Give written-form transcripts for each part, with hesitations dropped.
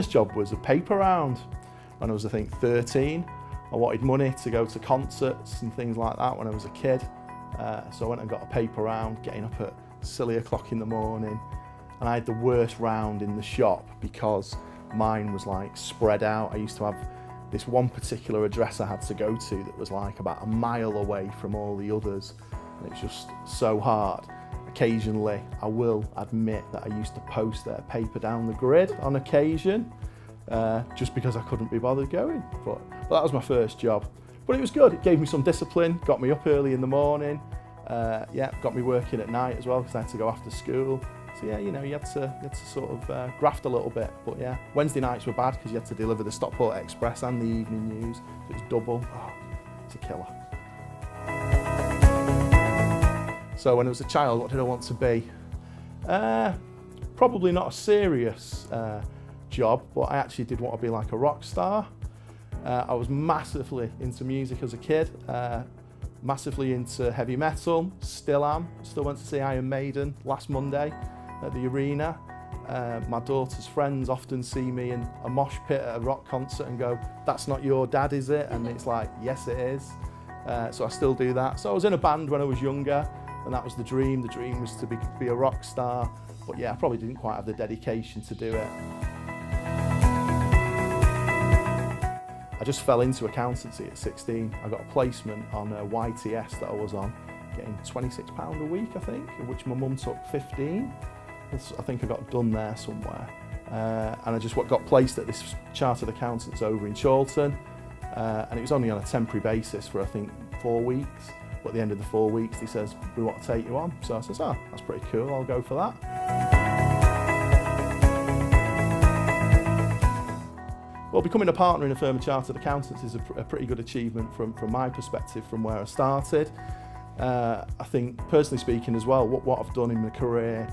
first job was a paper round. When I was, I think, 13, I wanted money to go to concerts and things like that when I was a kid. So I went and got a paper round, getting up at silly o'clock in the morning. And I had the worst round in the shop because mine was like spread out. I used to have this one particular address I had to go to that was like about a mile away from all the others. And it was just so hard. Occasionally, I will admit that I used to post their paper down the grid on occasion, just because I couldn't be bothered going. But that was my first job. But it was good. It gave me some discipline, got me up early in the morning. Got me working at night as well because I had to go after school. So yeah, you had to sort of graft a little bit. But yeah, Wednesday nights were bad because you had to deliver the Stockport Express and the evening news. So it was double. Oh, it's a killer. So when I was a child, what did I want to be? Probably not a serious job, but I actually did want to be like a rock star. I was massively into music as a kid, massively into heavy metal, still am. Still went to see Iron Maiden last Monday at the arena. My daughter's friends often see me in a mosh pit at a rock concert and go, "That's not your dad, is it?" And it's like, yes it is. So I still do that. So I was in a band when I was younger, and that was the dream. The dream was to be a rock star. But yeah, I probably didn't quite have the dedication to do it. I just fell into accountancy at 16. I got a placement on a YTS that I was on, getting £26 a week, I think, of which my mum took 15. I think I got done there somewhere. And I just got placed at this chartered accountants over in Chorlton. And it was only on a temporary basis for, I think, 4 weeks. But at the end of the 4 weeks, he says, "We want to take you on." So I says, "Oh, that's pretty cool, I'll go for that." Well, becoming a partner in a firm of chartered accountants is a pretty good achievement from my perspective, from where I started. I think, personally speaking as well, what I've done in my career,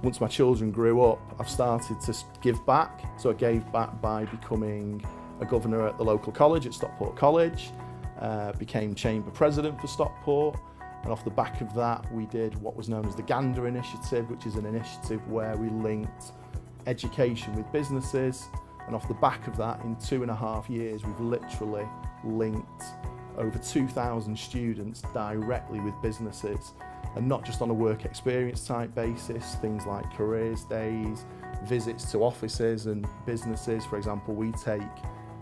once my children grew up, I've started to give back. So I gave back by becoming a governor at the local college, at Stockport College, became chamber president for Stockport, and off the back of that we did what was known as the Gander Initiative, which is an initiative where we linked education with businesses. And off the back of that, in 2.5 years, we've literally linked over 2,000 students directly with businesses, and not just on a work experience type basis, things like careers days, visits to offices and businesses. For example, we take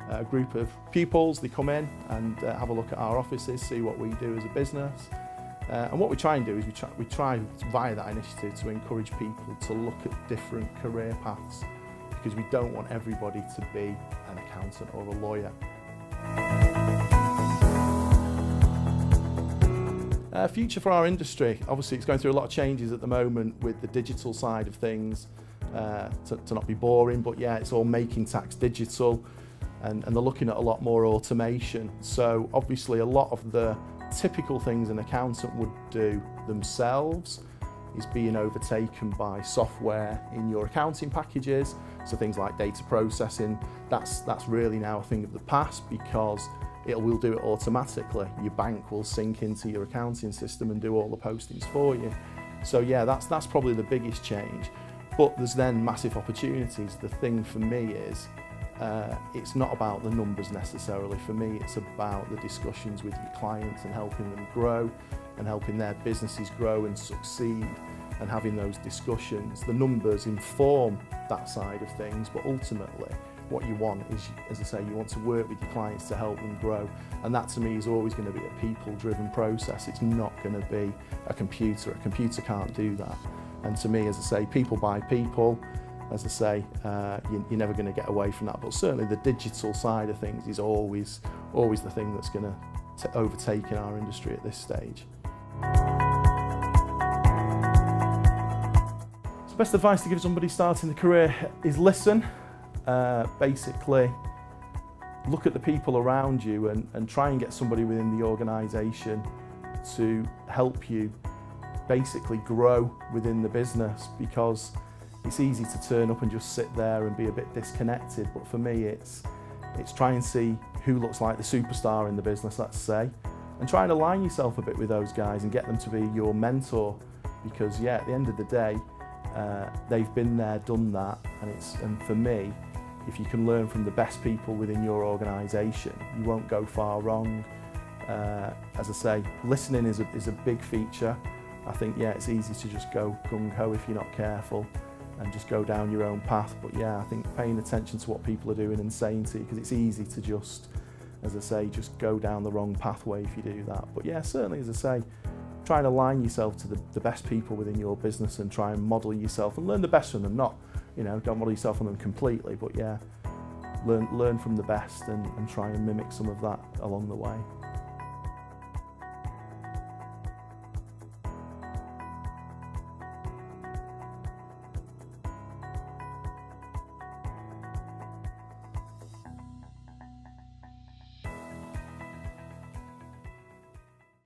a group of pupils, they come in and have a look at our offices, see what we do as a business. And what we try and do is we try via that initiative to encourage people to look at different career paths, because we don't want everybody to be an accountant or a lawyer. Future for our industry, obviously it's going through a lot of changes at the moment with the digital side of things, to not be boring, but yeah, it's all making tax digital, and they're looking at a lot more automation. So obviously a lot of the typical things an accountant would do themselves is being overtaken by software in your accounting packages. So things like data processing, that's really now a thing of the past, because it will do it automatically. Your bank will sync into your accounting system and do all the postings for you. So yeah, that's probably the biggest change. But there's then massive opportunities. The thing for me is, it's not about the numbers necessarily. For me, it's about the discussions with your clients and helping them grow and helping their businesses grow and succeed, and having those discussions. The numbers inform that side of things, but ultimately what you want is, as I say, you want to work with your clients to help them grow, and that to me is always going to be a people-driven process. It's not going to be a computer. A computer can't do that. And to me, as I say, people by people, as I say, you're never going to get away from that. But certainly the digital side of things is always the thing that's going to overtake in our industry at this stage. So best advice to give somebody starting the career is listen. Basically, look at the people around you and try and get somebody within the organisation to help you basically grow within the business, because it's easy to turn up and just sit there and be a bit disconnected. But for me, it's try and see who looks like the superstar in the business, let's say, and try and align yourself a bit with those guys and get them to be your mentor, because yeah, at the end of the day, they've been there, done that, and for me, if you can learn from the best people within your organisation, you won't go far wrong. As I say, listening is a big feature. I think, yeah, it's easy to just go gung-ho if you're not careful and just go down your own path. But yeah, I think paying attention to what people are doing and saying to you, because it's easy to just, as I say, just go down the wrong pathway if you do that. But yeah, certainly, as I say, try and align yourself to the best people within your business and try and model yourself and learn the best from them. Not, don't model yourself on them completely, but yeah, learn from the best and try and mimic some of that along the way.